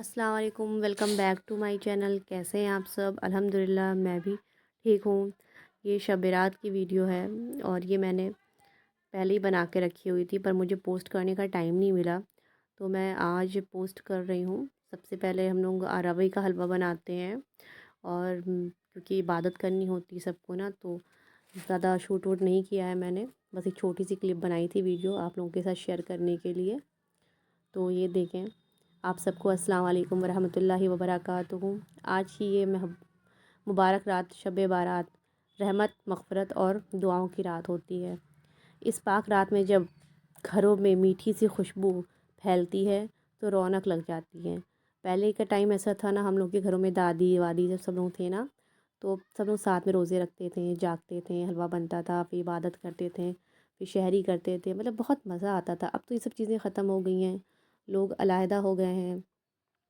अस्सलाम वालेकुम, welcome back to my channel. कैसे हैं आप सब? अल्हम्दुलिल्लाह मैं भी ठीक हूँ। ये शब बारात की वीडियो है और ये मैंने पहले ही बना के रखी हुई थी, पर मुझे पोस्ट करने का टाइम नहीं मिला, तो मैं आज पोस्ट कर रही हूँ। सबसे पहले हम लोग रवई का हलवा बनाते हैं और क्योंकि इबादत करनी होती है सबको ना, तो ज़्यादा शूट वूट नहीं किया है मैंने। बस एक छोटी सी क्लिप बनाई थी वीडियो आप लोगों के साथ शेयर करने के लिए। तो ये देखें, आप सबको अस्सलाम वालेकुम रहमतुल्लाहि व बरकातुहू। आज की ये मुबारक रात शब बारात रहमत, मग़फ़िरत और दुआओं की रात होती है। इस पाक रात में जब घरों में मीठी सी खुशबू फैलती है तो रौनक लग जाती है। पहले का टाइम ऐसा था ना, हम लोग के घरों में दादी वादी जब सब लोग थे ना, तो सब लोग साथ में रोज़े रखते थे, जागते थे, हलवा बनता था, फिर इबादत करते थे, फिर शहरी करते थे, मतलब बहुत मज़ा आता था। अब तो ये सब चीज़ें ख़त्म हो गई हैं, लोग अलहदा हो गए हैं,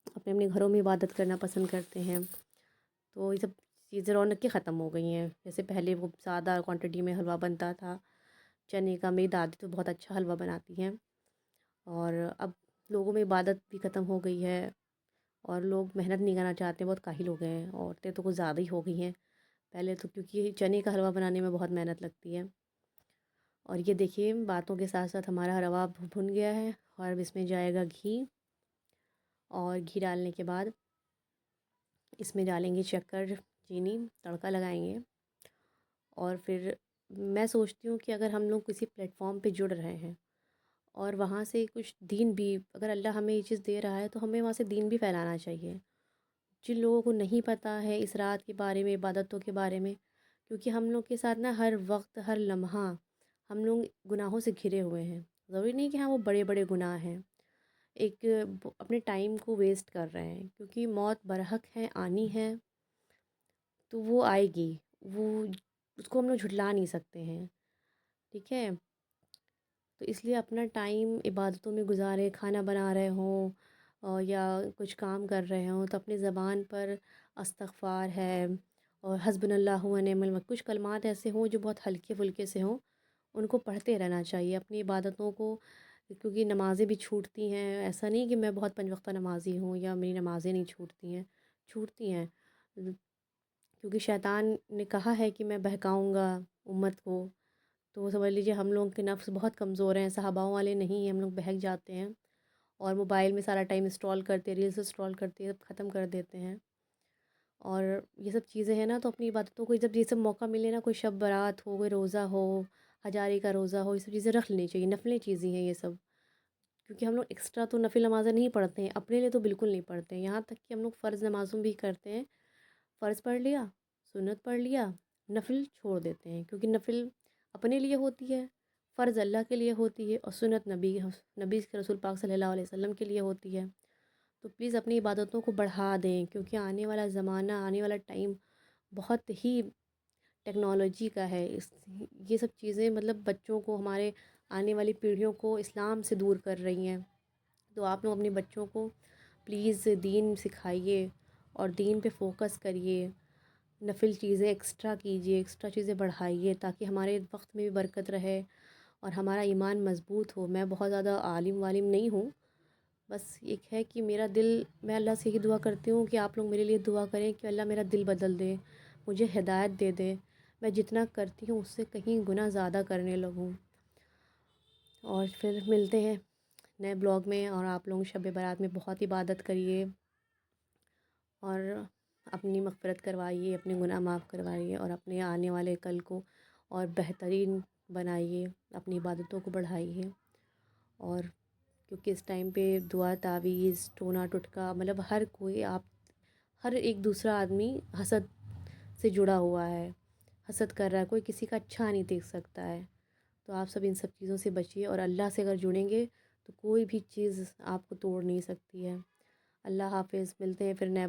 अपने अपने घरों में इबादत करना पसंद करते हैं। तो ये सब चीज़ें रौनक ख़त्म हो गई हैं। जैसे पहले वो ज़्यादा क्वांटिटी में हलवा बनता था चने का। मेरी दादी तो बहुत अच्छा हलवा बनाती हैं। और अब लोगों में इबादत भी ख़त्म हो गई है और लोग मेहनत नहीं करना चाहते, बहुत काहिल हो गए हैं। औरतें तो कुछ ज़्यादा ही हो गई हैं पहले तो, क्योंकि चने का हलवा बनाने में बहुत मेहनत लगती है। और ये देखिए, बातों के साथ साथ हमारा रवा भुन गया है और अब इसमें जाएगा घी। और घी डालने के बाद इसमें डालेंगे शक्कर, चीनी, तड़का लगाएंगे। और फिर मैं सोचती हूँ कि अगर हम लोग किसी प्लेटफॉर्म पे जुड़ रहे हैं और वहाँ से कुछ दीन भी, अगर अल्लाह हमें ये चीज़ दे रहा है तो हमें वहाँ से दीन भी फैलाना चाहिए। जिन लोगों को नहीं पता है इस रात के बारे में, इबादतों के बारे में, क्योंकि हम लोग के साथ ना हर वक्त हर लम्हा हम लोग गुनाहों से घिरे हुए हैं। ज़रूरी नहीं कि हाँ वो बड़े बड़े गुनाह हैं, एक अपने टाइम को वेस्ट कर रहे हैं, क्योंकि मौत बरहक है, आनी है, तो वो आएगी। वो उसको हम लोग झुठला नहीं सकते हैं, ठीक है। तो इसलिए अपना टाइम इबादतों में गुजारें, खाना बना रहे हों और या कुछ काम कर रहे हों तो अपनी ज़बान पर इस्तग़फ़ार है और हस्बुनल्लाहु व निअमल वकील, कुछ कलमात ऐसे हों जो बहुत हल्के फुल्के से हों, उनको पढ़ते रहना चाहिए अपनी इबादतों को। क्योंकि नमाज़ें भी छूटती हैं, ऐसा नहीं कि मैं बहुत पंजवक्ता नमाज़ी हूँ या मेरी नमाज़ें नहीं छूटती हैं, छूटती हैं। क्योंकि शैतान ने कहा है कि मैं बहकाऊँगा उम्मत को। तो समझ लीजिए हम लोगों के नफ्स बहुत कमज़ोर हैं, सहाबाओं वाले नहीं हैं, हम लोग बहक जाते हैं और मोबाइल में सारा टाइम स्क्रॉल करते, रील्स स्क्रॉल करते ख़त्म कर देते हैं। और ये सब चीज़ें हैं ना, तो अपनी इबादतों को जब ये सब मौका मिले ना, कोई शब बारात हो, कोई रोज़ा हो, हजारी का रोज़ा हो, ये सब चीज़ें रख लेनी चाहिए। नफली चीज़ें हैं ये सब, क्योंकि हम लोग एक्स्ट्रा तो नफिल नमाज़ें नहीं पढ़ते हैं, अपने लिए तो बिल्कुल नहीं पढ़ते हैं। यहाँ तक कि हम लोग फ़र्ज़ नमाज़ों भी करते हैं, फ़र्ज़ पढ़ लिया, सुन्नत पढ़ लिया, नफिल छोड़ देते हैं, क्योंकि नफिल अपने लिए होती है, फ़र्ज़ अल्लाह के लिए होती है और सुन्नत नबी नबी के रसूल पाक सल्लल्लाहु अलैहि वसल्लम के लिए होती है। तो प्लीज़ अपनी इबादतों को बढ़ा दें, क्योंकि आने वाला ज़माना, आने वाला टाइम बहुत ही टेक्नोलॉजी का है। ये सब चीज़ें मतलब बच्चों को, हमारे आने वाली पीढ़ियों को इस्लाम से दूर कर रही हैं। तो आप लोग अपने बच्चों को प्लीज़ दीन सिखाइए और दीन पे फोकस करिए। नफिल चीज़ें एक्स्ट्रा कीजिए, एक्स्ट्रा चीज़ें बढ़ाइए, ताकि हमारे वक्त में भी बरकत रहे और हमारा ईमान मज़बूत हो। मैं बहुत ज़्यादा आलिम वालिम नहीं हूँ, बस एक है कि मेरा दिल, मैं अल्लाह से यही दुआ करती हूँ कि आप लोग मेरे लिए दुआ करें कि अल्लाह मेरा दिल बदल दे, मुझे हिदायत दे दे, मैं जितना करती हूँ उससे कहीं गुना ज़्यादा करने लगूँ। और फिर मिलते हैं नए ब्लॉग में, और आप लोग शब बारात में बहुत इबादत करिए और अपनी मग़फ़िरत करवाइए, अपने गुनाह माफ़ करवाइए और अपने आने वाले कल को और बेहतरीन बनाइए, अपनी इबादतों को बढ़ाइए। और क्योंकि इस टाइम पे दुआ, तावीज़, टोना टुटका, मतलब हर कोई, आप हर एक दूसरा आदमी हसद से जुड़ा हुआ है, हसद कर रहा है, कोई किसी का अच्छा नहीं देख सकता है। तो आप सब इन सब चीज़ों से बचिए और अल्लाह से अगर जुड़ेंगे तो कोई भी चीज़ आपको तोड़ नहीं सकती है। अल्लाह हाफ़िज़, मिलते हैं फिर नए